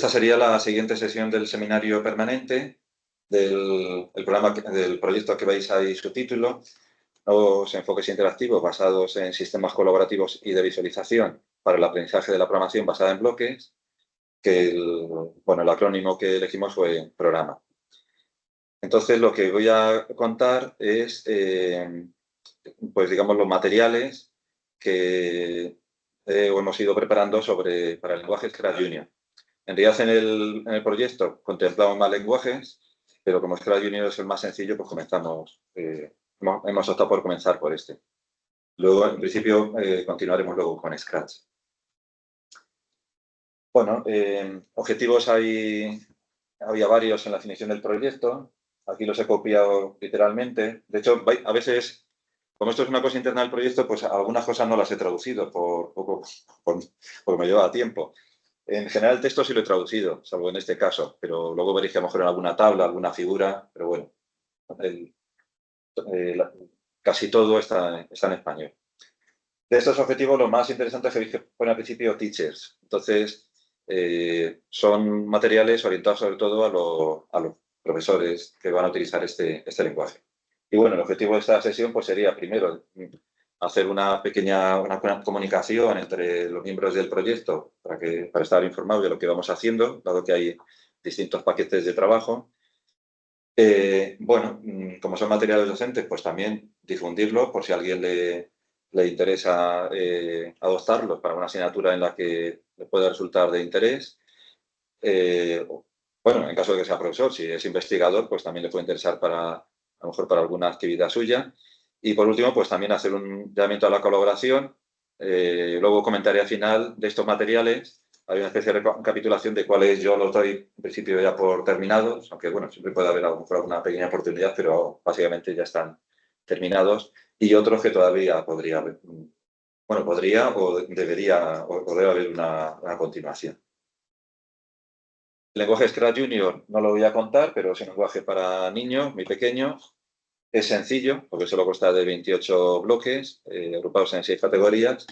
esta sería la siguiente sesión del seminario permanente del proyecto que veis ahí su título, nuevos enfoques interactivos basados en sistemas colaborativos y de visualización para el aprendizaje de la programación basada en bloques, que el acrónimo que elegimos fue programa. Entonces, lo que voy a contar es, pues digamos, los materiales que hemos ido preparando para el lenguaje Scratch Junior. En realidad, en el proyecto contemplamos más lenguajes, pero como Scratch Junior es el más sencillo, pues comenzamos, hemos optado por comenzar por este. Luego, en principio, continuaremos luego con Scratch. Bueno, objetivos había varios en la definición del proyecto. Aquí los he copiado literalmente. De hecho, a veces, como esto es una cosa interna del proyecto, pues algunas cosas no las he traducido porque me lleva tiempo. En general el texto sí lo he traducido, salvo en este caso, pero luego veréis que a lo mejor en alguna tabla, alguna figura, pero bueno, casi todo está en español. De estos objetivos, lo más interesante es que veis que pone al principio teachers. Entonces, son materiales orientados sobre todo a los profesores que van a utilizar este lenguaje. Y bueno, el objetivo de esta sesión pues sería, primero, hacer una pequeña comunicación entre los miembros del proyecto para estar informados de lo que vamos haciendo, dado que hay distintos paquetes de trabajo. Bueno, como son materiales docentes, pues también difundirlo por si a alguien le interesa adoptarlos para una asignatura en la que le pueda resultar de interés. Bueno, en caso de que sea profesor, si es investigador, pues también le puede interesar a lo mejor para alguna actividad suya. Y por último, pues también hacer un llamamiento a la colaboración. Luego comentaré al final de estos materiales. Hay una especie de recapitulación de cuáles yo los doy en principio ya por terminados, aunque bueno, siempre puede haber a lo mejor alguna pequeña oportunidad, pero básicamente ya están terminados. Y otros que todavía podría o debería o debe haber una continuación. El lenguaje Scratch Junior no lo voy a contar, pero es un lenguaje para niños, muy pequeños. Es sencillo, porque solo consta de 28 bloques, agrupados en 6 categorías.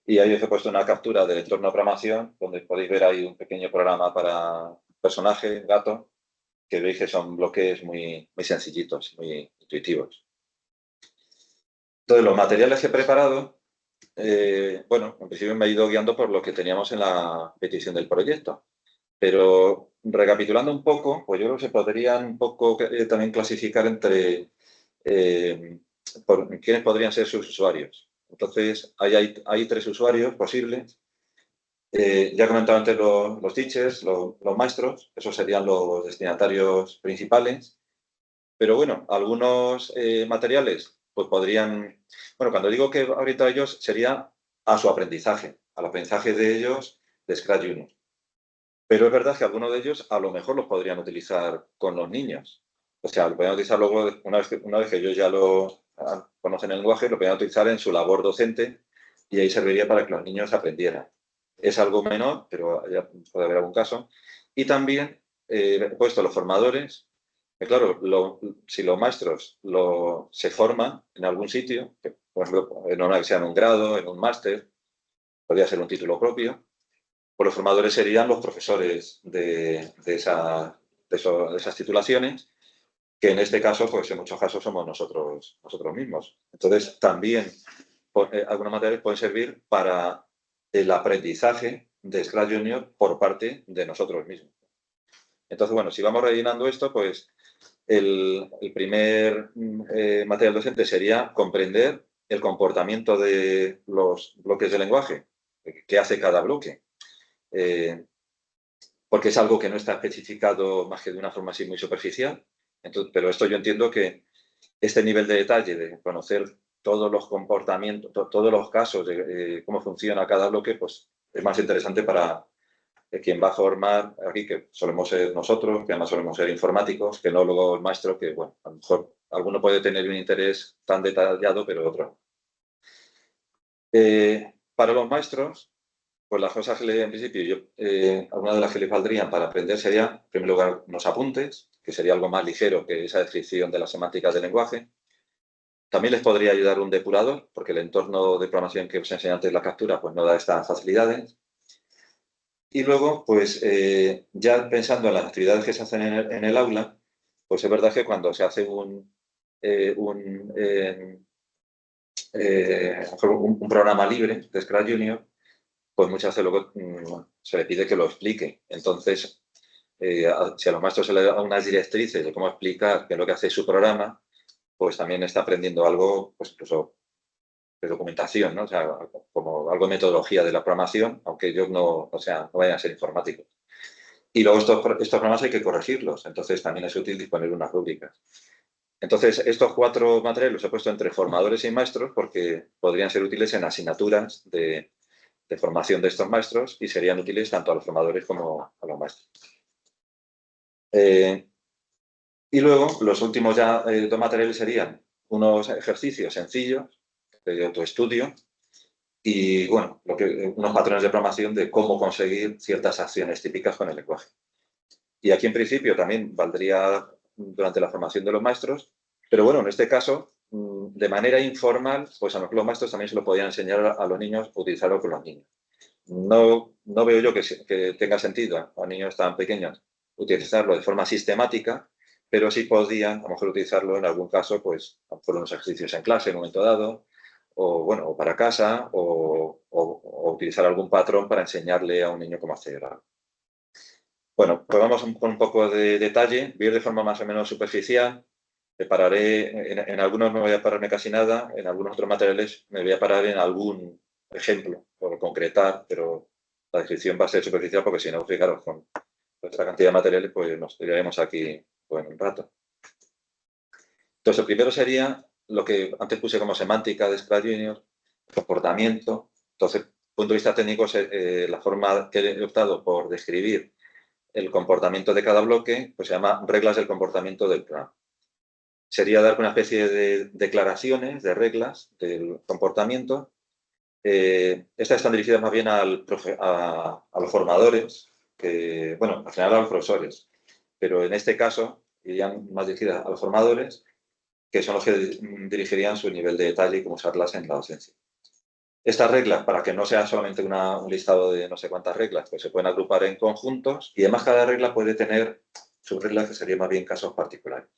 Y ahí os he puesto una captura del entorno de programación, donde podéis ver ahí un pequeño programa para personaje, gato, que veis que son bloques muy, muy sencillitos, muy intuitivos. Entonces, los materiales que he preparado, bueno, en principio me he ido guiando por lo que teníamos en la petición del proyecto. Pero recapitulando un poco, pues yo creo que se podrían un poco también clasificar entre quiénes podrían ser sus usuarios. Entonces, hay 3 usuarios posibles. Ya he comentado antes los teachers, los maestros, esos serían los destinatarios principales. Pero bueno, algunos materiales pues podrían... Bueno, cuando digo que ahorita ellos sería a su aprendizaje, al aprendizaje de ellos de Scratch Junior. Pero es verdad que algunos de ellos a lo mejor los podrían utilizar con los niños. O sea, lo podrían utilizar luego, una vez que ellos ya lo conocen el lenguaje, lo podrían utilizar en su labor docente y ahí serviría para que los niños aprendieran. Es algo menor, pero ya puede haber algún caso. Y también he puesto los formadores. Claro, si los maestros se forman en algún sitio, por ejemplo, en una que sea en un grado, en un máster, podría ser un título propio, pues los formadores serían los profesores de esas titulaciones, que en este caso, pues en muchos casos somos nosotros mismos. Entonces, también algunos materiales pueden servir para el aprendizaje de Scratch Junior por parte de nosotros mismos. Entonces, bueno, si vamos rellenando esto, pues el primer material docente sería comprender el comportamiento de los bloques de lenguaje, qué hace cada bloque. Porque es algo que no está especificado más que de una forma así muy superficial. Entonces, pero esto yo entiendo que este nivel de detalle de conocer todos los comportamientos, todos los casos de cómo funciona cada bloque, pues es más interesante para quien va a formar aquí, que solemos ser nosotros, que además solemos ser informáticos, que no luego el maestro, que bueno, a lo mejor alguno puede tener un interés tan detallado, pero otro. Para los maestros, pues las cosas que en principio, algunas de las que les valdrían para aprender sería, en primer lugar, unos apuntes, que sería algo más ligero que esa descripción de las semánticas del lenguaje. También les podría ayudar un depurador, porque el entorno de programación que os enseñé antes, la captura, pues no da estas facilidades. Y luego, pues ya pensando en las actividades que se hacen en el aula, pues es verdad que cuando se hace eh, un, eh, a lo mejor un programa libre de Scratch Junior, pues muchas veces luego se le pide que lo explique. Entonces, si a los maestros se les da unas directrices de cómo explicar qué es lo que hace su programa, pues también está aprendiendo algo, pues incluso de documentación, ¿no? O sea, como algo de metodología de la programación, aunque ellos no, o sea, no vayan a ser informáticos. Y luego estos programas hay que corregirlos, entonces también es útil disponer unas rúbricas. Entonces, estos 4 materiales los he puesto entre formadores y maestros porque podrían ser útiles en asignaturas de formación de estos maestros y serían útiles tanto a los formadores como a los maestros. Y luego, los últimos ya 2 materiales serían unos ejercicios sencillos de autoestudio y, bueno, unos patrones de programación de cómo conseguir ciertas acciones típicas con el lenguaje. Y aquí, en principio, también valdría durante la formación de los maestros, pero bueno, en este caso, de manera informal, pues a lo mejor los maestros también se lo podían enseñar a los niños, utilizarlo con los niños. No veo yo que tenga sentido a niños tan pequeños utilizarlo de forma sistemática, pero sí podían, a lo mejor, utilizarlo en algún caso, pues, por unos ejercicios en clase en un momento dado, o bueno, o para casa, o utilizar algún patrón para enseñarle a un niño cómo hacer algo. Bueno, pues vamos con un poco de detalle. Voy a ir de forma más o menos superficial. Me pararé, en algunos no voy a pararme casi nada, en algunos otros materiales me voy a parar en algún ejemplo, por concretar, pero la descripción va a ser superficial porque si no, fijaros, con nuestra cantidad de materiales, pues nos tiraremos aquí pues, un rato. Entonces, el primero sería lo que antes puse como semántica de Scratch Junior, comportamiento. Entonces, desde el punto de vista técnico, la forma que he optado por describir el comportamiento de cada bloque, pues se llama reglas del comportamiento del programa. Sería dar una especie de declaraciones, de reglas del comportamiento. Estas están dirigidas más bien a los formadores, que, bueno, al final a los profesores, pero en este caso irían más dirigidas a los formadores, que son los que dirigirían su nivel de detalle y cómo usarlas en la docencia. Estas reglas, para que no sea solamente un listado de no sé cuántas reglas, pues se pueden agrupar en conjuntos y además cada regla puede tener subreglas que serían más bien casos particulares.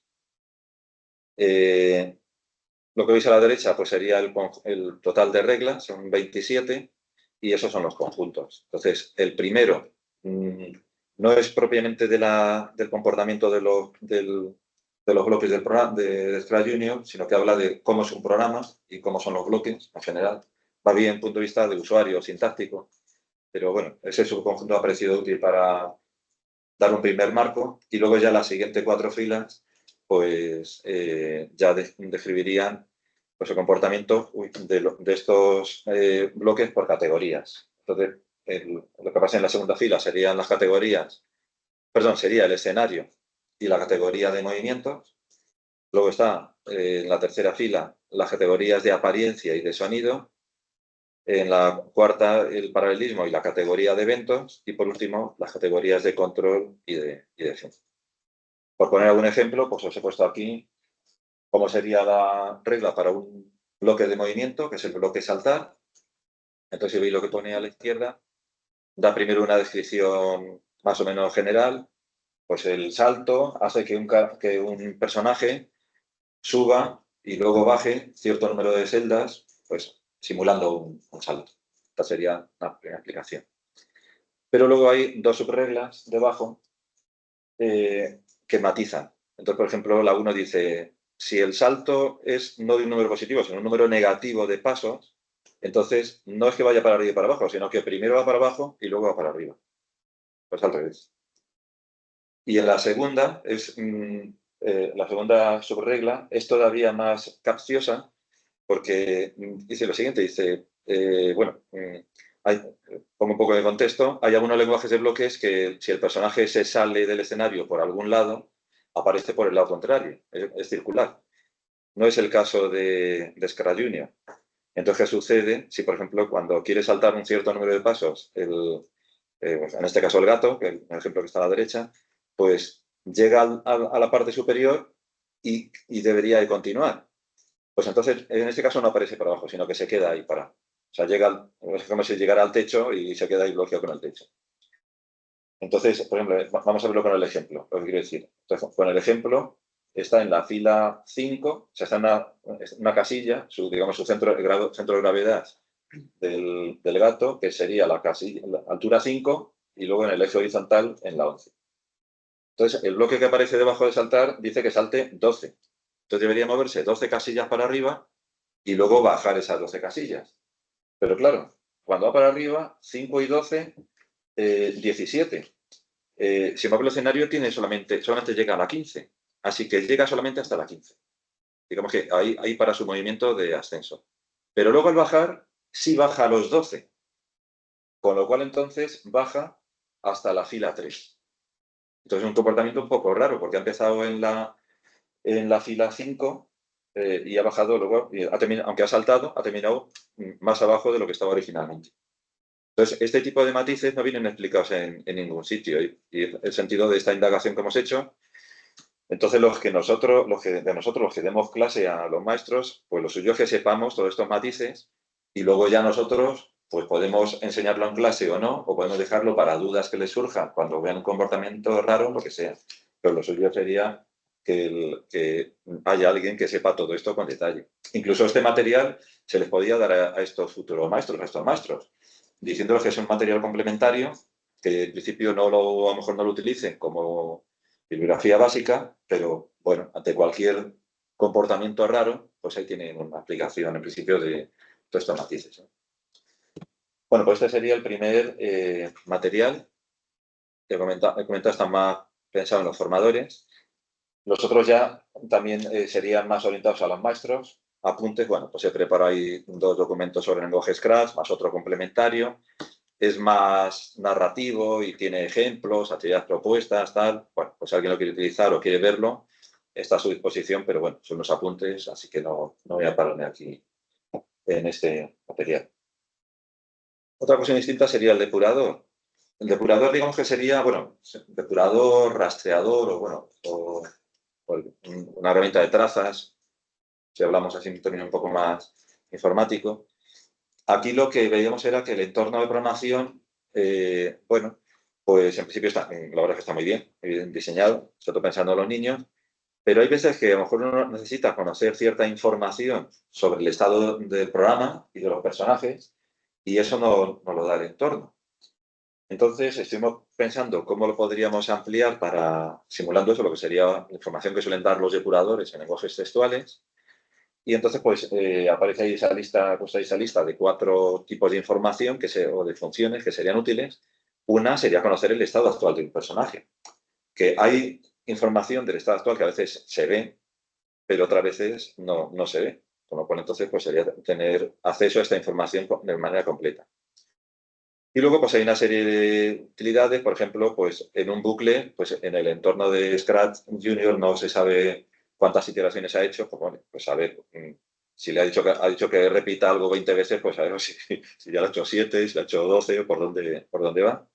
Lo que veis a la derecha pues sería el total de reglas, son 27, y esos son los conjuntos. Entonces, el primero no es propiamente del comportamiento de los bloques del programa de Scratch Junior, sino que habla de cómo es un programa y cómo son los bloques en general. Va bien desde el punto de vista de usuario, sintáctico, pero bueno, ese subconjunto ha parecido útil para dar un primer marco y luego ya las siguientes 4 filas pues ya describirían pues, el comportamiento de estos bloques por categorías. Entonces, lo que pasa en la segunda fila serían las categorías, perdón, sería el escenario y la categoría de movimientos. Luego está en la tercera fila las categorías de apariencia y de sonido. En la cuarta, el paralelismo y la categoría de eventos. Y por último, las categorías de control y de fin. Por poner algún ejemplo, pues os he puesto aquí cómo sería la regla para un bloque de movimiento, que es el bloque saltar. Entonces, si veis lo que pone a la izquierda, da primero una descripción más o menos general. Pues el salto hace que un personaje suba y luego baje cierto número de celdas, pues simulando un salto. Esta sería una primera explicación. Pero luego hay 2 subreglas debajo que matizan. Entonces, por ejemplo, la 1 dice, si el salto es no de un número positivo, sino un número negativo de pasos, entonces no es que vaya para arriba y para abajo, sino que primero va para abajo y luego va para arriba. Pues al revés. Y en la segunda, la segunda subregla es todavía más capciosa porque dice lo siguiente, dice, bueno, pongo un poco de contexto, hay algunos lenguajes de bloques que si el personaje se sale del escenario por algún lado, aparece por el lado contrario, es circular. No es el caso de Scratch Junior. Entonces, ¿qué sucede si, por ejemplo, cuando quiere saltar un cierto número de pasos, en este caso el gato, que es el ejemplo que está a la derecha, pues llega a la parte superior y debería de continuar. Pues entonces, en este caso no aparece para abajo, sino que se queda ahí parado. O sea, es como si llegara al techo y se queda ahí bloqueado con el techo. Entonces, por ejemplo, vamos a verlo con el ejemplo, lo que quiero decir. Entonces, con el ejemplo, está en la fila 5, o sea, está en una casilla, digamos, su centro de gravedad del gato, que sería la casilla, la altura 5, y luego en el eje horizontal en la 11. Entonces, el bloque que aparece debajo de saltar dice que salte 12. Entonces, debería moverse 12 casillas para arriba y luego bajar esas 12 casillas. Pero claro, cuando va para arriba, 5 y 12, 17. Si mueve el escenario, solamente llega a la 15. Así que llega solamente hasta la 15. Digamos que ahí para su movimiento de ascenso. Pero luego al bajar, sí baja a los 12. Con lo cual entonces baja hasta la fila 3. Entonces es un comportamiento un poco raro, porque ha empezado en la fila 5 y ha bajado luego, aunque ha saltado, ha terminado más abajo de lo que estaba originalmente. Entonces, este tipo de matices no vienen explicados en ningún sitio. Y el sentido de esta indagación que hemos hecho, entonces los que demos clase a los maestros, pues lo suyo es que sepamos todos estos matices y luego ya nosotros pues podemos enseñarlo en clase o no, o podemos dejarlo para dudas que les surjan cuando vean un comportamiento raro, lo que sea. Pero lo suyo sería que haya alguien que sepa todo esto con detalle. Incluso este material se les podía dar a estos futuros maestros, a estos maestros, diciéndoles que es un material complementario, que en principio a lo mejor no lo utilicen como bibliografía básica, pero bueno, ante cualquier comportamiento raro, pues ahí tienen una aplicación en principio de todos estos matices, ¿no? Bueno, pues este sería el primer material que he comentado, está más pensado en los formadores. Los otros ya también serían más orientados a los maestros. Apuntes, bueno, pues he preparado ahí 2 documentos sobre el lenguaje Scratch, más otro complementario. Es más narrativo y tiene ejemplos, actividades propuestas, tal. Bueno, pues si alguien lo quiere utilizar o quiere verlo, está a su disposición, pero bueno, son los apuntes, así que no voy a pararme aquí en este material. Otra cuestión distinta sería el depurador. El depurador, digamos que sería, bueno, depurador, rastreador o una herramienta de trazas, si hablamos así en términos un poco más informático. Aquí lo que veíamos era que el entorno de programación, bueno, pues en principio la verdad es que está muy bien diseñado, sobre todo pensando en los niños, pero hay veces que a lo mejor uno necesita conocer cierta información sobre el estado del programa y de los personajes, y eso no lo da el entorno. Entonces, estuvimos pensando cómo lo podríamos ampliar simulando eso, lo que sería la información que suelen dar los depuradores en lenguajes textuales. Y entonces, pues, aparece ahí esa lista de 4 tipos de información o de funciones que serían útiles. Una sería conocer el estado actual de un personaje. Que hay información del estado actual que a veces se ve, pero otras veces no se ve. Con lo cual, entonces, pues sería tener acceso a esta información de manera completa. Y luego, pues hay una serie de utilidades, por ejemplo, pues en un bucle, pues en el entorno de Scratch Junior no se sabe cuántas iteraciones ha hecho, pues bueno, pues a ver, si le ha dicho que repita algo 20 veces, pues a ver si ya lo ha hecho 7, si lo ha hecho 12 o por dónde va.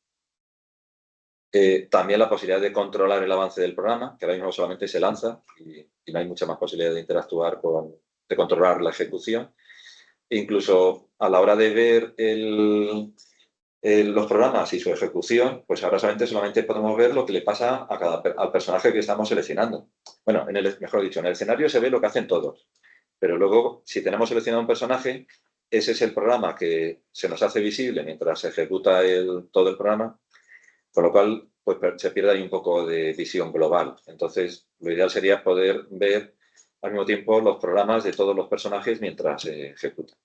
También la posibilidad de controlar el avance del programa, que ahora mismo solamente se lanza y no hay mucha más posibilidad de interactuar de controlar la ejecución. E incluso a la hora de ver los programas y su ejecución, pues ahora solamente podemos ver lo que le pasa al personaje que estamos seleccionando. Bueno, mejor dicho, en el escenario se ve lo que hacen todos, pero luego, si tenemos seleccionado un personaje, ese es el programa que se nos hace visible mientras se ejecuta todo el programa, con lo cual pues, se pierde ahí un poco de visión global. Entonces, lo ideal sería poder ver al mismo tiempo los programas de todos los personajes mientras se ejecutan.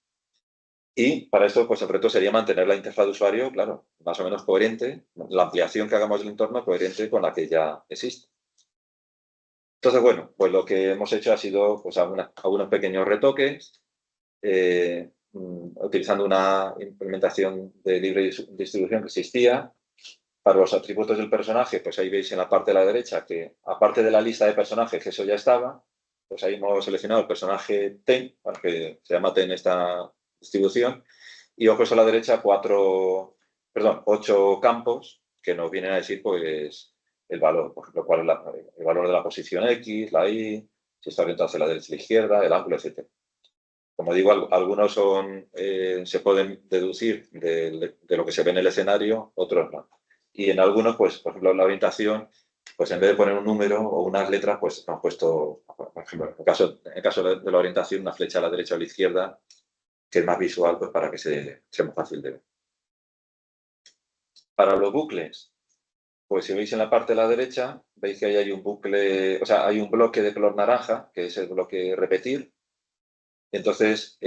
Y para esto, pues el reto sería mantener la interfaz de usuario, claro, más o menos coherente, la ampliación que hagamos del entorno coherente con la que ya existe. Entonces, bueno, pues lo que hemos hecho ha sido pues, algunos pequeños retoques, utilizando una implementación de libre distribución que existía. Para los atributos del personaje, pues ahí veis en la parte de la derecha que, aparte de la lista de personajes, que eso ya estaba, pues ahí hemos seleccionado el personaje Ten, bueno, que se llama Ten esta distribución, y ojos a la derecha 8 campos que nos vienen a decir pues el valor, por ejemplo, cuál es el valor de la posición X, la Y, si está orientado hacia la derecha o la izquierda, el ángulo, etc. Como digo, algunos se pueden deducir de lo que se ve en el escenario, otros no. Y en algunos, pues, por ejemplo, la orientación, pues en vez de poner un número o unas letras, pues hemos puesto, por ejemplo, en el caso de la orientación, una flecha a la derecha o a la izquierda, que es más visual, pues para que sea más fácil de ver. Para los bucles, pues si veis en la parte de la derecha, veis que ahí hay un bucle, o sea, hay un bloque de color naranja, que es el bloque repetir. Entonces,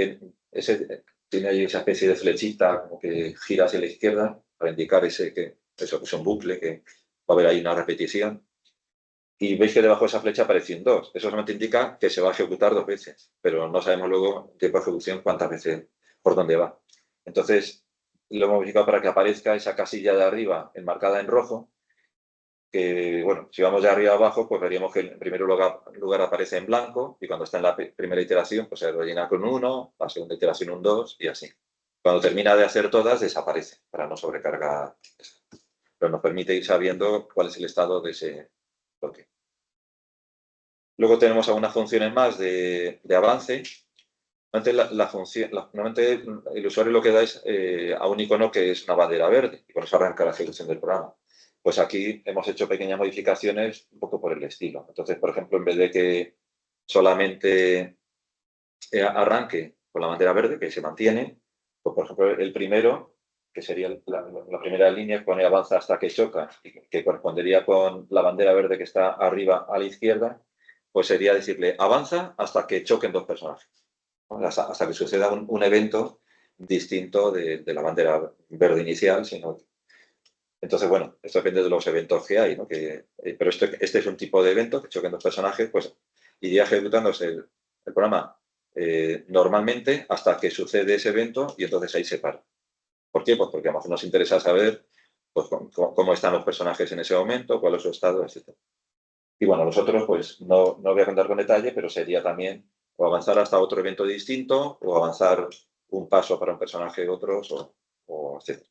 ese tiene ahí esa especie de flechita como que gira hacia la izquierda para indicar eso, que es un bucle, que va a haber ahí una repetición. Y veis que debajo de esa flecha aparece un 2. Eso solamente indica que se va a ejecutar 2 veces, pero no sabemos luego en tiempo de ejecución cuántas veces, por dónde va. Entonces, lo hemos modificado para que aparezca esa casilla de arriba enmarcada en rojo, que, bueno, si vamos de arriba a abajo, pues veríamos que en primer lugar aparece en blanco y cuando está en la primera iteración, pues se rellena con un 1, la segunda iteración un 2 y así. Cuando termina de hacer todas, desaparece para no sobrecargar. Pero nos permite ir sabiendo cuál es el estado de ese bloque. Luego tenemos algunas funciones más de avance. Normalmente el usuario lo que da es a un icono que es una bandera verde y con eso arranca la ejecución del programa. Pues aquí hemos hecho pequeñas modificaciones un poco por el estilo. Entonces, por ejemplo, en vez de que solamente arranque con la bandera verde, que se mantiene, pues por ejemplo, el primero, que sería la primera línea, pone avanza hasta que choca, y que correspondería con la bandera verde que está arriba a la izquierda, pues sería decirle avanza hasta que choquen 2 personajes, ¿no? Hasta que suceda un evento distinto de la bandera verde inicial, sino entonces, bueno, esto depende de los eventos que hay, ¿no? Pero este es un tipo de evento que choquen 2 personajes, pues iría ejecutándose el programa normalmente hasta que sucede ese evento y entonces ahí se para. ¿Por qué? Pues porque a lo mejor nos interesa saber pues, cómo están los personajes en ese momento, cuál es su estado, etc. Y bueno, los otros, pues no voy a contar con detalle, pero sería también o avanzar hasta otro evento distinto o avanzar un paso para un personaje de otros o etc.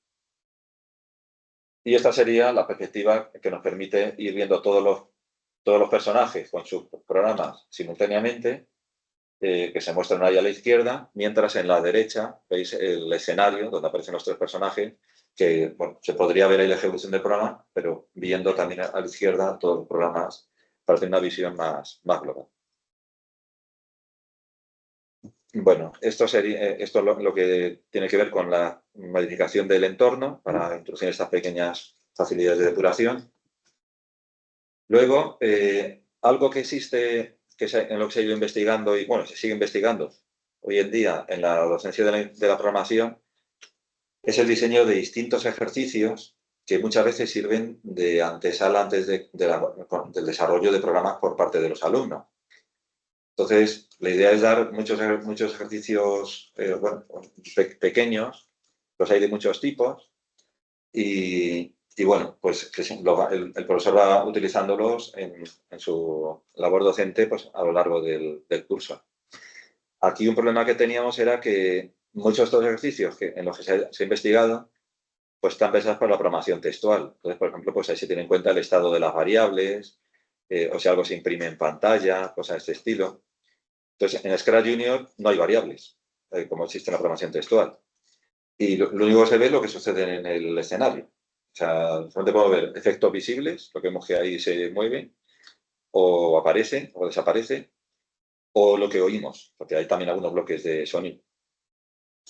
Y esta sería la perspectiva que nos permite ir viendo todos los personajes con sus programas simultáneamente, que se muestran ahí a la izquierda, mientras en la derecha veis el escenario donde aparecen los 3 personajes, que bueno, se podría ver ahí la ejecución del programa, pero viendo también a la izquierda todos los programas para tener una visión más global. Bueno, esto es lo que tiene que ver con la modificación del entorno para introducir estas pequeñas facilidades de depuración. Luego, algo que existe, en lo que se ha ido investigando y, bueno, se sigue investigando hoy en día en la docencia de la programación, es el diseño de distintos ejercicios que muchas veces sirven de antesala antes del desarrollo de programas por parte de los alumnos. Entonces, la idea es dar muchos ejercicios pequeños, los hay de muchos tipos, y bueno, pues el profesor va utilizándolos en su labor docente pues, a lo largo del curso. Aquí un problema que teníamos era que muchos de estos ejercicios en los que se ha investigado pues están pensados para la programación textual. Entonces, por ejemplo, pues ahí se tiene en cuenta el estado de las variables, o si algo se imprime en pantalla, cosas de este estilo. Entonces, en Scratch Junior no hay variables, como existe en la programación textual. Y lo único que se ve es lo que sucede en el escenario. O sea, solamente podemos ver efectos visibles, lo que vemos que ahí se mueve, o aparece, o desaparece, o lo que oímos, porque hay también algunos bloques de sonido.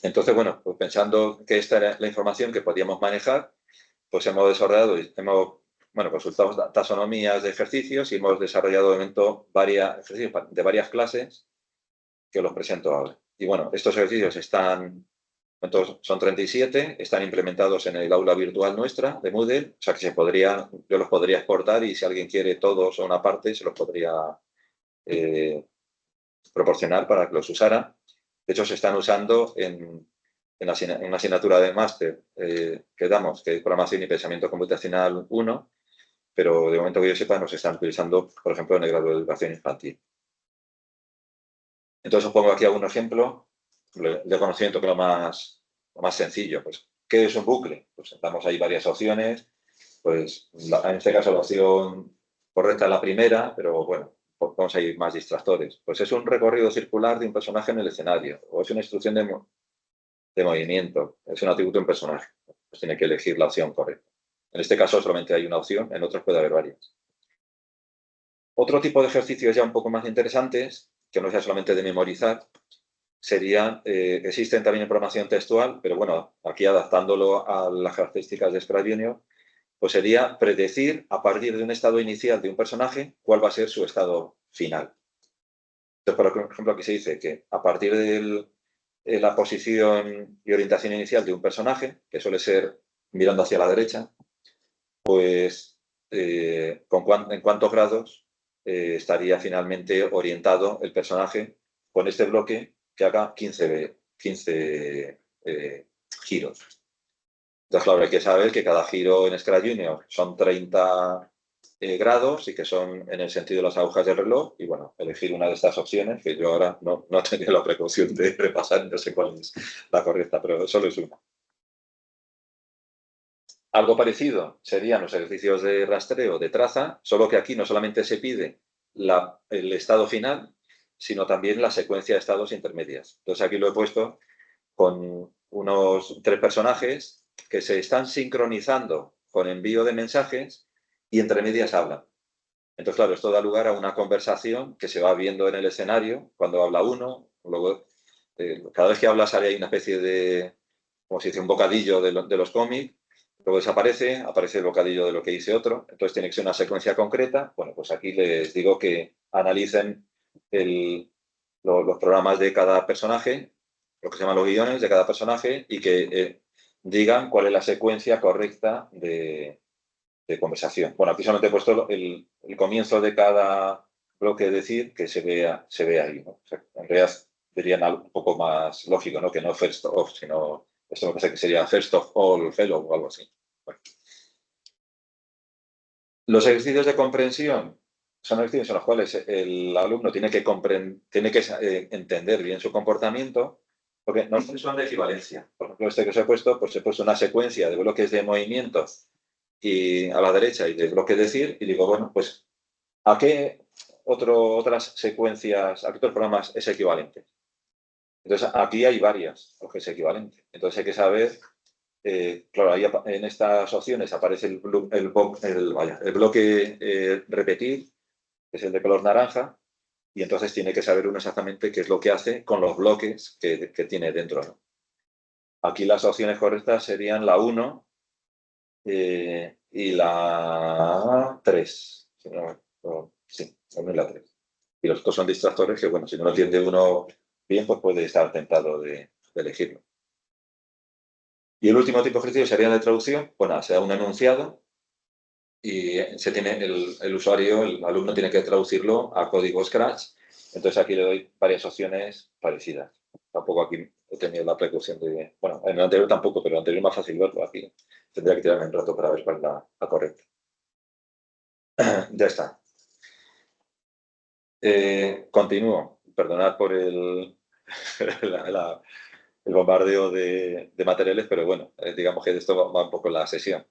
Entonces, bueno, pues pensando que esta era la información que podíamos manejar, pues hemos desarrollado, consultamos taxonomías de ejercicios y hemos desarrollado ejercicios de varias clases que os los presento ahora. Y bueno, estos ejercicios son 37, están implementados en el aula virtual nuestra de Moodle, o sea que yo los podría exportar y si alguien quiere todos o una parte, se los podría proporcionar para que los usara. De hecho, se están usando en una asignatura de máster que damos, que es Programación y Pensamiento Computacional 1, pero de momento que yo sepa no se están utilizando, por ejemplo, en el grado de Educación Infantil. Entonces os pongo aquí algún ejemplo de conocimiento que lo más sencillo. Pues, ¿qué es un bucle? Pues damos ahí varias opciones. Pues en este caso la opción correcta es la primera, pero bueno, vamos a ir más distractores. Pues es un recorrido circular de un personaje en el escenario, o es una instrucción de movimiento, es un atributo de un personaje. Pues tiene que elegir la opción correcta. En este caso solamente hay una opción, en otros puede haber varias. Otro tipo de ejercicios ya un poco más interesantes, que no sea solamente de memorizar, serían, existen también en programación textual, pero bueno, aquí adaptándolo a las características de Scratch Junior, pues sería predecir a partir de un estado inicial de un personaje cuál va a ser su estado final. Entonces, por ejemplo, aquí se dice que a partir de la posición y orientación inicial de un personaje, que suele ser mirando hacia la derecha, pues en cuántos grados estaría finalmente orientado el personaje con este bloque que haga 15 giros. Entonces, claro, hay que saber que cada giro en Scratch Junior son 30 grados y que son en el sentido de las agujas del reloj. Y bueno, elegir una de estas opciones, que yo ahora no he tenido la precaución de repasar, no sé cuál es la correcta, pero solo es una. Algo parecido serían los ejercicios de rastreo de traza, solo que aquí no solamente se pide el estado final, sino también la secuencia de estados intermedias. Entonces aquí lo he puesto con unos 3 personajes que se están sincronizando con envío de mensajes y entre medias hablan. Entonces, claro, esto da lugar a una conversación que se va viendo en el escenario cuando habla uno, luego cada vez que habla sale ahí una especie de, como si dice, un bocadillo de los cómics, luego desaparece, aparece el bocadillo de lo que dice otro, entonces tiene que ser una secuencia concreta. Bueno, pues aquí les digo que analicen los programas de cada personaje, lo que se llaman los guiones de cada personaje, y que digan cuál es la secuencia correcta de conversación. Bueno, aquí solamente he puesto el comienzo de cada bloque, decir que se vea ahí, ¿no? O sea, en realidad dirían algo un poco más lógico, ¿no? Que no first of, sino esto me parece que sería first of all fellow o algo así. Bueno. Los ejercicios de comprensión son ejercicios en los cuales el alumno tiene que entender bien su comportamiento, porque no son de equivalencia. Por ejemplo, este que os he puesto, pues he puesto una secuencia de bloques de movimientos y a la derecha y de bloque decir, y digo, bueno, pues ¿a qué otras secuencias, a qué otros programas es equivalente? Entonces, aquí hay varias, lo que es equivalente. Entonces hay que saber, claro, ahí en estas opciones aparece el bloque repetir, que es el de color naranja, y entonces tiene que saber uno exactamente qué es lo que hace con los bloques que tiene dentro, ¿no? Aquí las opciones correctas serían la 1, y la 3. Sí, la 1 y la 3. Y los otros son distractores que, bueno, si no lo entiende uno bien, pues puede estar tentado de elegirlo. Y el último tipo de ejercicio sería de traducción. Bueno, se da un enunciado y el usuario, el alumno, tiene que traducirlo a código Scratch. Entonces aquí le doy varias opciones parecidas. Tampoco aquí he tenido la precaución de... Bueno, en el anterior tampoco, pero en el anterior es más fácil verlo. Aquí tendría que tirarme un rato para ver cuál es la correcta. Ya está. Continúo. Perdonad por el bombardeo de materiales, pero bueno, digamos que de esto va un poco la sesión.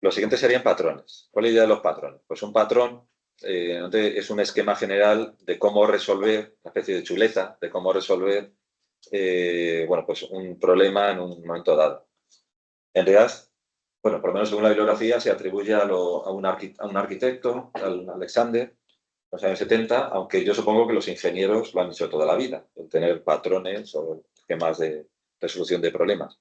Lo siguiente serían patrones. ¿Cuál es la idea de los patrones? Pues un patrón es un esquema general de cómo resolver, una especie de chuleta, de cómo resolver bueno, pues un problema en un momento dado. En realidad, bueno, por lo menos según la bibliografía, se atribuye a un arquitecto, al Alexander, en los años 70, aunque yo supongo que los ingenieros lo han hecho toda la vida, el tener patrones o esquemas de resolución de problemas.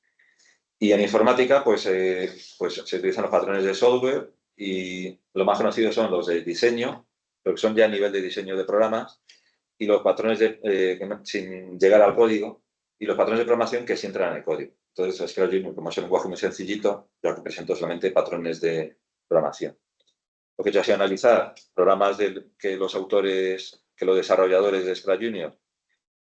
Y en informática, pues se utilizan los patrones de software y lo más conocidos son los de diseño, pero que son ya a nivel de diseño de programas, y los patrones sin llegar al código, y los patrones de programación que sí entran en el código. Entonces, Scratch Junior, como es un lenguaje muy sencillito, ya que presento solamente patrones de programación. Lo que he hecho ha sido analizar programas que los autores, que los desarrolladores de Scratch Junior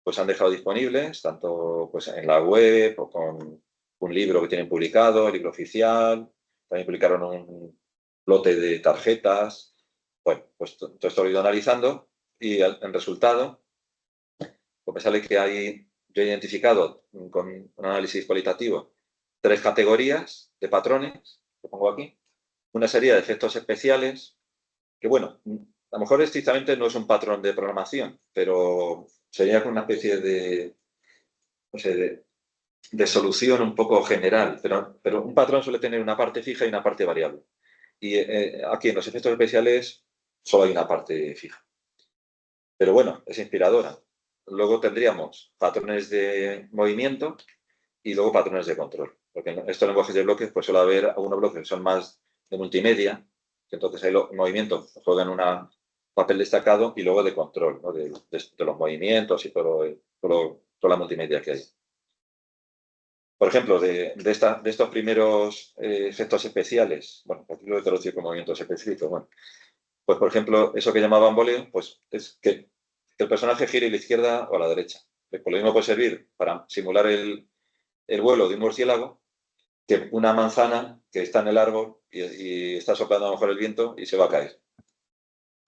pues han dejado disponibles, tanto pues, en la web o con un libro que tienen publicado, el libro oficial, también publicaron un lote de tarjetas. Bueno, pues todo esto lo he ido analizando y en resultado, pues me sale que yo he identificado con un análisis cualitativo 3 categorías de patrones, que pongo aquí. Una serie de efectos especiales, que bueno, a lo mejor estrictamente no es un patrón de programación, pero sería una especie de, no sé, de solución un poco general, pero un patrón suele tener una parte fija y una parte variable. Y aquí en los efectos especiales solo hay una parte fija. Pero bueno, es inspiradora. Luego tendríamos patrones de movimiento y luego patrones de control. Porque en estos lenguajes de bloques pues suele haber algunos bloques que son más de multimedia, que entonces ahí los movimientos juegan un papel destacado, y luego de control, ¿no? de los movimientos y toda la multimedia que hay. Por ejemplo, de estos primeros efectos especiales, bueno, aquí lo he traducido con movimientos específicos, bueno, pues por ejemplo, eso que llamaban bamboleo, pues es que el personaje gire a la izquierda o a la derecha. Pues por lo mismo puede servir para simular el vuelo de un murciélago, que una manzana que está en el árbol y está soplando a lo mejor el viento y se va a caer.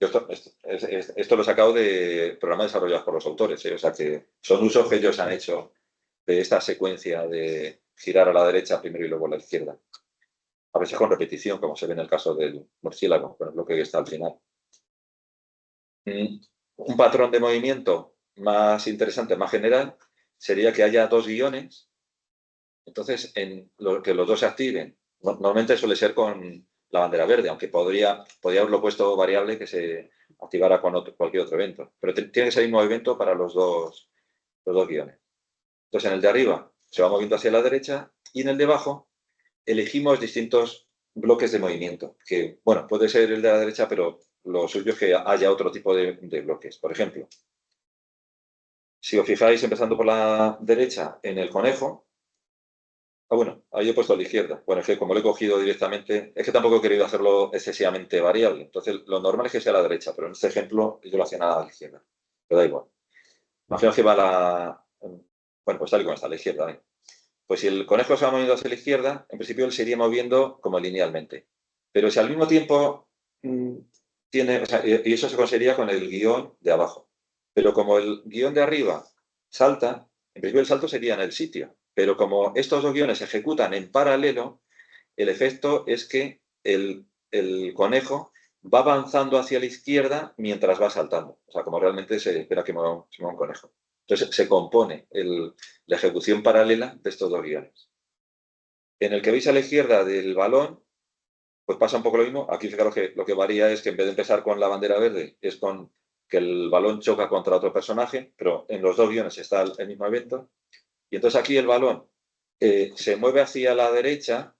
Esto lo he sacado de programas desarrollados por los autores, ¿eh? O sea que son usos que ellos han hecho de esta secuencia de girar a la derecha primero y luego a la izquierda. A veces con repetición, como se ve en el caso del murciélago, por ejemplo, que está al final. Un patrón de movimiento más interesante, más general, sería que haya dos guiones. Entonces, en lo que los dos se activen, normalmente suele ser con la bandera verde, aunque podría haberlo puesto variable que se activara con cualquier otro evento. Pero tiene que ser el mismo evento para los dos guiones. Entonces, en el de arriba se va moviendo hacia la derecha, y en el de abajo elegimos distintos bloques de movimiento, que, bueno, puede ser el de la derecha, pero lo suyo es que haya otro tipo de bloques. Por ejemplo, si os fijáis, empezando por la derecha, en el conejo. Bueno, ahí he puesto a la izquierda. Bueno, es que como lo he cogido directamente, es que tampoco he querido hacerlo excesivamente variable. Entonces, lo normal es que sea a la derecha, pero en este ejemplo yo lo hacía a la izquierda. Pero da igual. Imagino que va bueno, pues tal y como está, a la izquierda. ¿Eh? Pues si el conejo se va moviendo hacia la izquierda, en principio él se iría moviendo como linealmente. Pero si al mismo tiempo tiene, o sea, y eso se conseguiría con el guión de abajo. Pero como el guión de arriba salta, en principio el salto sería en el sitio. Pero como estos dos guiones se ejecutan en paralelo, el efecto es que el conejo va avanzando hacia la izquierda mientras va saltando. O sea, como realmente se espera que mueva un conejo. Entonces se compone la ejecución paralela de estos dos guiones. En el que veis a la izquierda del balón, pues pasa un poco lo mismo. Aquí fijaros que lo que varía es que en vez de empezar con la bandera verde, es con que el balón choca contra otro personaje, pero en los dos guiones está el mismo evento. Y entonces aquí el balón se mueve hacia la derecha,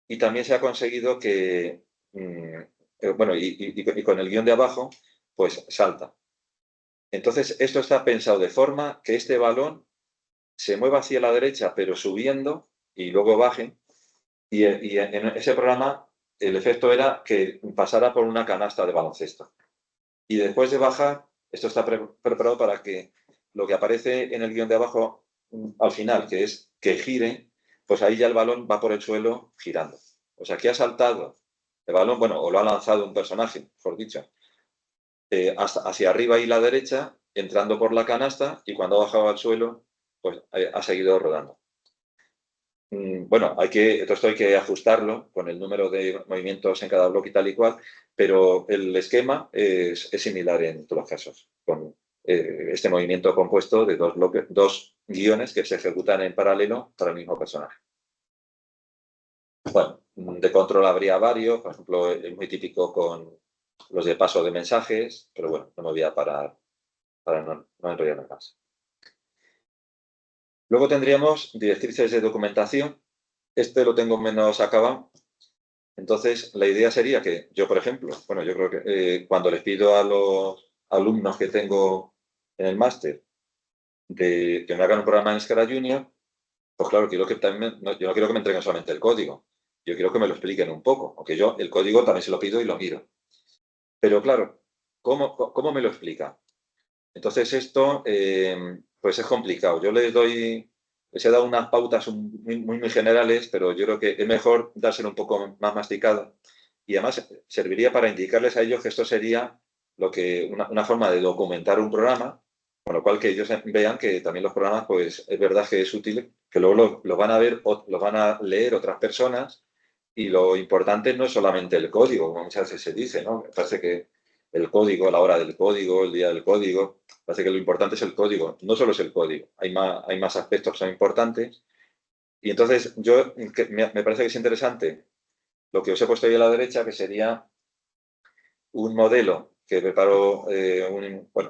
y también se ha conseguido que, bueno, y con el guión de abajo, pues salta. Entonces, esto está pensado de forma que este balón se mueva hacia la derecha, pero subiendo, y luego baje. Y en ese programa el efecto era que pasara por una canasta de baloncesto. Y después de bajar, esto está preparado para que lo que aparece en el guión de abajo al final, que es que gire, pues ahí ya el balón va por el suelo girando. O sea, que ha saltado el balón, bueno, o lo ha lanzado un personaje, mejor dicho, hacia arriba y la derecha, entrando por la canasta, y cuando ha bajado al suelo, pues ha seguido rodando. Bueno, esto hay que ajustarlo con el número de movimientos en cada bloque y tal y cual, pero el esquema es similar en todos los casos, con este movimiento compuesto de dos guiones que se ejecutan en paralelo para el mismo personaje. Bueno, de control habría varios, por ejemplo, es muy típico con los de paso de mensajes, pero bueno, no me voy a parar para no enrollarme más. Luego tendríamos directrices de documentación. Este lo tengo menos acabado. Entonces, la idea sería que yo, por ejemplo, bueno, yo creo que cuando les pido a los alumnos que tengo en el máster que me hagan un programa en Scala Junior, pues claro, quiero que también, yo no quiero que me entreguen solamente el código, yo quiero que me lo expliquen un poco, aunque yo el código también se lo pido y lo miro. Pero claro, ¿cómo me lo explica? Entonces esto, pues es complicado. Les he dado unas pautas muy generales, pero yo creo que es mejor dárselo un poco más masticado. Y además serviría para indicarles a ellos que esto sería una forma de documentar un programa, con lo cual que ellos vean que también los programas, pues es verdad que es útil, que luego lo van a ver, los van a leer otras personas, y lo importante no es solamente el código, como muchas veces se dice, ¿no? Me parece que el código, la hora del código, el día del código, parece que lo importante es el código. No solo es el código, hay más aspectos que son importantes, Y entonces, me parece que es interesante lo que os he puesto ahí a la derecha, que sería un modelo que preparó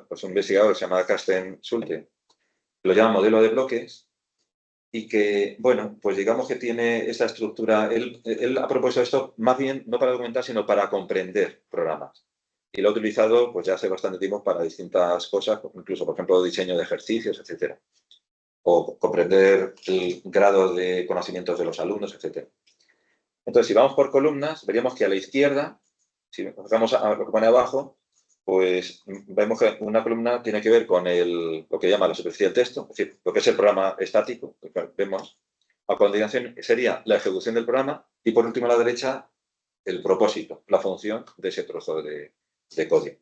pues un investigador que se llama Carsten Schulte, lo llama modelo de bloques, y que, bueno, pues digamos que tiene esta estructura. Él ha propuesto esto más bien no para documentar, sino para comprender programas. Y lo ha utilizado pues ya hace bastante tiempo para distintas cosas, incluso, por ejemplo, diseño de ejercicios, etcétera. O comprender el grado de conocimientos de los alumnos, etcétera. Entonces, si vamos por columnas, veríamos que a la izquierda, si nos vamos a lo que pone abajo, pues vemos que una columna tiene que ver con lo que llama la superficie del texto, es decir, lo que es el programa estático, que vemos. A continuación sería la ejecución del programa y por último a la derecha el propósito, la función de ese trozo de código.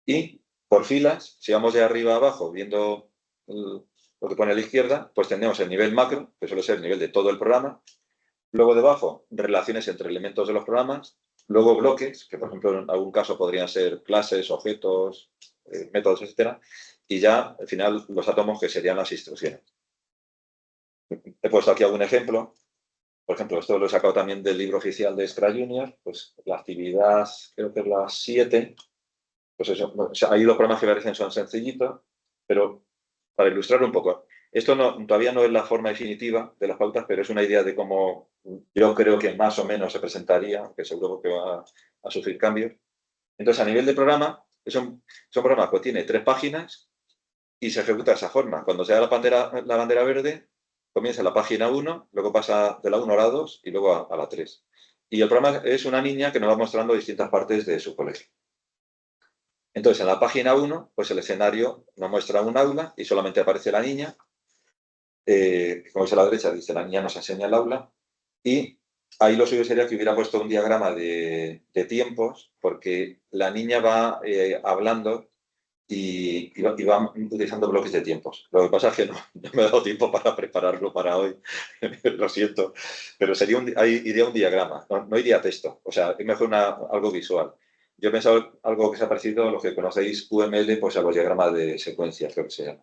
Y por filas, si vamos de arriba a abajo viendo lo que pone a la izquierda, pues tenemos el nivel macro, que suele ser el nivel de todo el programa. Luego debajo, relaciones entre elementos de los programas. Luego bloques, que por ejemplo en algún caso podrían ser clases, objetos, métodos, etcétera. Y ya, al final, los átomos que serían las instrucciones. He puesto aquí algún ejemplo. Por ejemplo, esto lo he sacado también del libro oficial de Scratch Junior. Pues la actividad, creo que es la 7. Pues eso, o sea, ahí los programas que aparecen son sencillitos, pero para ilustrar un poco, esto todavía no es la forma definitiva de las pautas, pero es una idea de cómo yo creo que más o menos se presentaría, aunque seguro que va a sufrir cambios. Entonces, a nivel de programa, es un programa que tiene 3 páginas y se ejecuta de esa forma. Cuando se da la bandera verde, comienza la página 1, luego pasa de la 1 a la 2 y luego a la 3. Y el programa es una niña que nos va mostrando distintas partes de su colegio. Entonces, en la página 1, pues el escenario nos muestra un aula y solamente aparece la niña. Como veis a la derecha, dice la niña nos enseña el aula. Y ahí lo suyo sería que hubiera puesto un diagrama de tiempos, porque la niña va hablando y va utilizando bloques de tiempos. Lo que pasa es que no me he dado tiempo para prepararlo para hoy, lo siento, pero iría un diagrama, no iría texto. O sea, es mejor algo visual. Yo he pensado algo que se ha parecido a lo que conocéis QML, pues a los diagramas de secuencias, creo que se llama.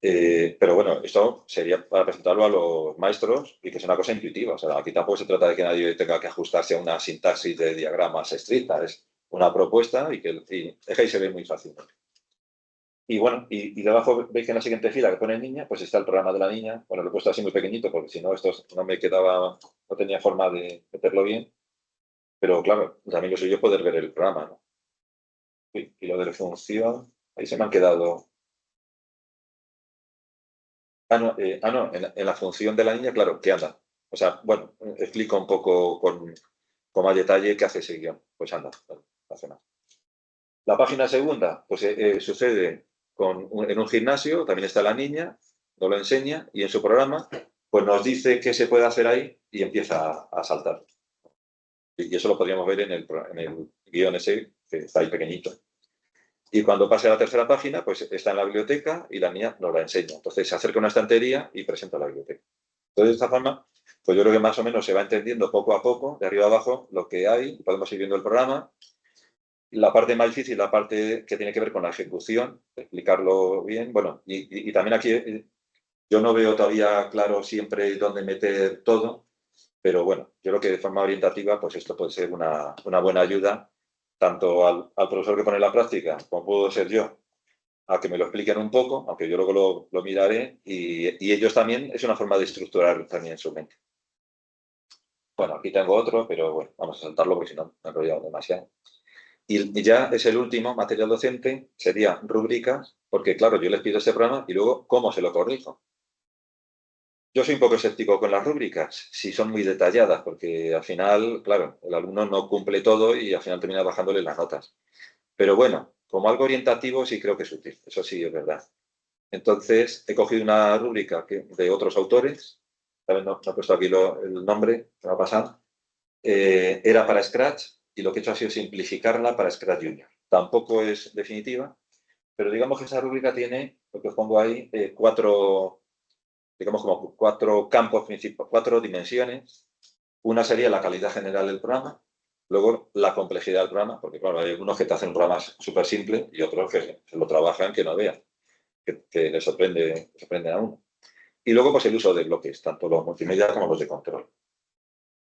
Pero bueno, esto sería para presentarlo a los maestros y que sea una cosa intuitiva. O sea, aquí tampoco se trata de que nadie tenga que ajustarse a una sintaxis de diagramas estricta. Es una propuesta y es que ahí se ve muy fácilmente. Y bueno, y debajo veis que en la siguiente fila que pone niña, pues está el programa de la niña. Bueno, lo he puesto así muy pequeñito porque si no, esto no me quedaba, no tenía forma de meterlo bien. Pero claro, también lo suyo es poder ver el programa, ¿no? Y lo de la función, ahí se me han quedado. No, en la función de la niña, claro, que anda. O sea, bueno, explico un poco con más detalle qué hace ese guión. Pues anda, no hace más. La página segunda, pues sucede en un gimnasio, también está la niña, nos lo enseña y en su programa, pues nos dice qué se puede hacer ahí y empieza a saltar. Y eso lo podríamos ver en el guión ese, que está ahí pequeñito. Y cuando pase a la tercera página, pues está en la biblioteca y la niña nos la enseña. Entonces se acerca a una estantería y presenta la biblioteca. Entonces, de esta forma, pues yo creo que más o menos se va entendiendo poco a poco, de arriba a abajo, lo que hay, podemos ir viendo el programa. La parte más difícil, la parte que tiene que ver con la ejecución, explicarlo bien. Bueno, y también aquí yo no veo todavía claro siempre dónde meter todo, pero bueno, yo creo que de forma orientativa, pues esto puede ser una buena ayuda, tanto al profesor que pone la práctica, como puedo ser yo, a que me lo expliquen un poco, aunque yo luego lo miraré, y ellos también, es una forma de estructurar también su mente. Bueno, aquí tengo otro, pero bueno, vamos a saltarlo porque si no me he enrollado demasiado. Y ya es el último material docente, sería rúbricas, porque claro, yo les pido este programa y luego, ¿cómo se lo corrijo? Yo soy un poco escéptico con las rúbricas, si son muy detalladas, porque al final, claro, el alumno no cumple todo y al final termina bajándole las notas. Pero bueno, como algo orientativo sí creo que es útil, eso sí es verdad. Entonces, he cogido una rúbrica de otros autores, también no he puesto aquí el nombre, que me ha pasado, era para Scratch y lo que he hecho ha sido simplificarla para Scratch Junior. Tampoco es definitiva, pero digamos que esa rúbrica tiene, lo que os pongo ahí, digamos como 4 campos principales, 4 dimensiones. Una sería la calidad general del programa, luego la complejidad del programa, porque claro, hay algunos que te hacen un programa súper simple y otros que se lo trabajan que no vean, que les sorprende a uno. Y luego, pues el uso de bloques, tanto los multimedia como los de control.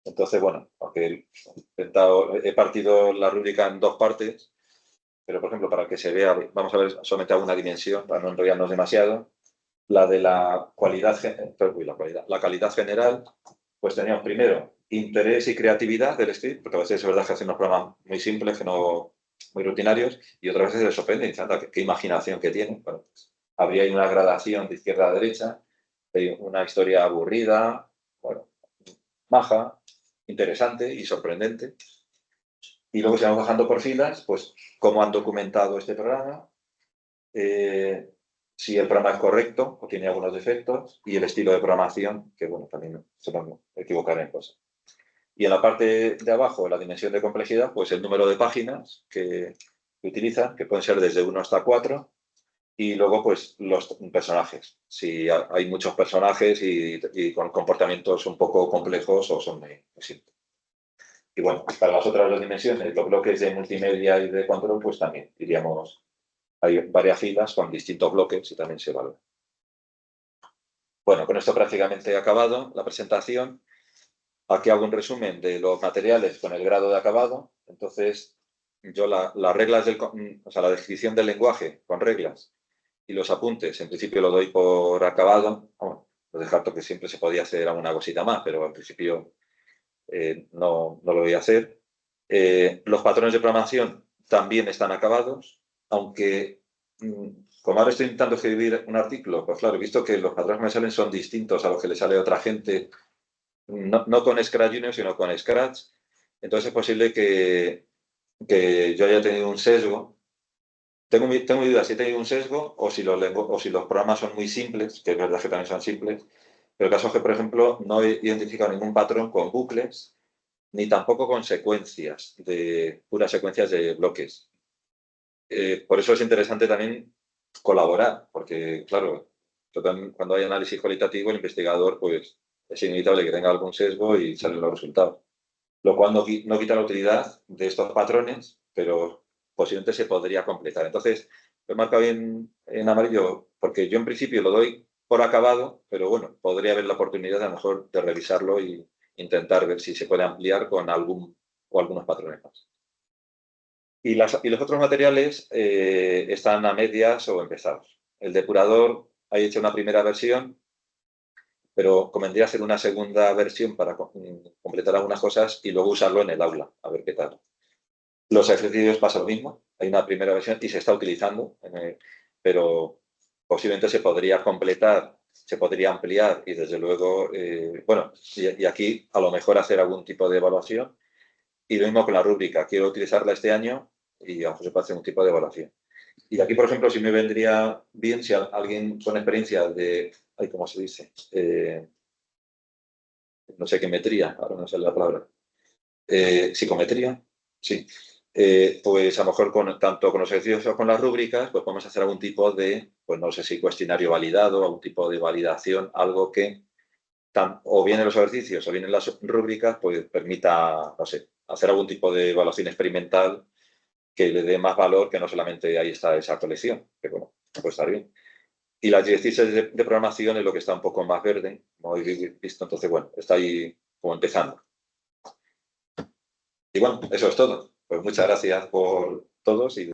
Entonces, bueno, aunque he partido la rúbrica en dos partes, pero por ejemplo, para que se vea, vamos a ver solamente alguna dimensión, para no enrollarnos demasiado. La de la cualidad, la calidad general, pues teníamos primero interés y creatividad del script, porque a veces es verdad que hacen unos programas muy simples, que no muy rutinarios, y otras veces les sorprende, diciendo qué imaginación que tienen. Bueno, pues, habría ahí una gradación de izquierda a derecha, una historia aburrida, bueno, maja, interesante y sorprendente. Y luego, si vamos bajando por filas, pues cómo han documentado este programa, si el programa es correcto o tiene algunos defectos, y el estilo de programación, que bueno, también se pueden equivocar en cosas. Y en la parte de abajo, la dimensión de complejidad, pues el número de páginas que utilizan, que pueden ser desde 1 hasta 4, y luego pues los personajes. Si hay muchos personajes y con comportamientos un poco complejos o son muy simples. Y bueno, para las otras dos dimensiones, los bloques de multimedia y de control, pues también diríamos, hay varias filas con distintos bloques y también se valora. Bueno, con esto prácticamente he acabado la presentación. Aquí hago un resumen de los materiales con el grado de acabado. Entonces, yo las reglas o sea, la descripción del lenguaje con reglas y los apuntes, en principio lo doy por acabado. Bueno, lo descarto que siempre se podía hacer alguna cosita más, pero en principio no lo voy a hacer. Los patrones de programación también están acabados, aunque como ahora estoy intentando escribir un artículo, pues claro, he visto que los patrones que me salen son distintos a los que le sale a otra gente, no con Scratch Junior, sino con Scratch. Entonces es posible que yo haya tenido un sesgo. Tengo mi duda si he tenido un sesgo o si los programas son muy simples, que es verdad que también son simples, pero el caso es que, por ejemplo, no he identificado ningún patrón con bucles, ni tampoco con secuencias, puras secuencias de bloques. Por eso es interesante también colaborar, porque, claro, cuando hay análisis cualitativo, el investigador, pues, es inevitable que tenga algún sesgo y salen los resultados. Lo cual no quita la utilidad de estos patrones, pero posiblemente se podría completar. Entonces, lo he marcado en amarillo, porque yo en principio lo doy por acabado, pero bueno, podría haber la oportunidad a lo mejor de revisarlo y intentar ver si se puede ampliar con algunos patrones más. Y los otros materiales están a medias o empezados. El depurador, hay hecho una primera versión, pero convendría hacer una segunda versión para completar algunas cosas y luego usarlo en el aula, a ver qué tal. Los ejercicios pasa lo mismo, hay una primera versión y se está utilizando, pero posiblemente se podría completar, se podría ampliar y desde luego, bueno, y aquí a lo mejor hacer algún tipo de evaluación. Y lo mismo con la rúbrica, quiero utilizarla este año y a lo mejor se puede hacer un tipo de evaluación. Y aquí, por ejemplo, sí me vendría bien si alguien con experiencia de, ¿cómo se dice? No sé qué metría, ahora no sé la palabra. Psicometría, sí. Pues a lo mejor tanto con los ejercicios o con las rúbricas, pues podemos hacer algún tipo de, pues no sé si cuestionario validado, algún tipo de validación, algo que o bien en los ejercicios o bien en las rúbricas, pues permita, no sé, hacer algún tipo de evaluación experimental que le dé más valor que no solamente ahí está esa colección, que bueno, puede estar bien. Y las directrices de programación es lo que está un poco más verde, como habéis visto, entonces bueno, está ahí como empezando. Y bueno, eso es todo. Pues muchas gracias por todos y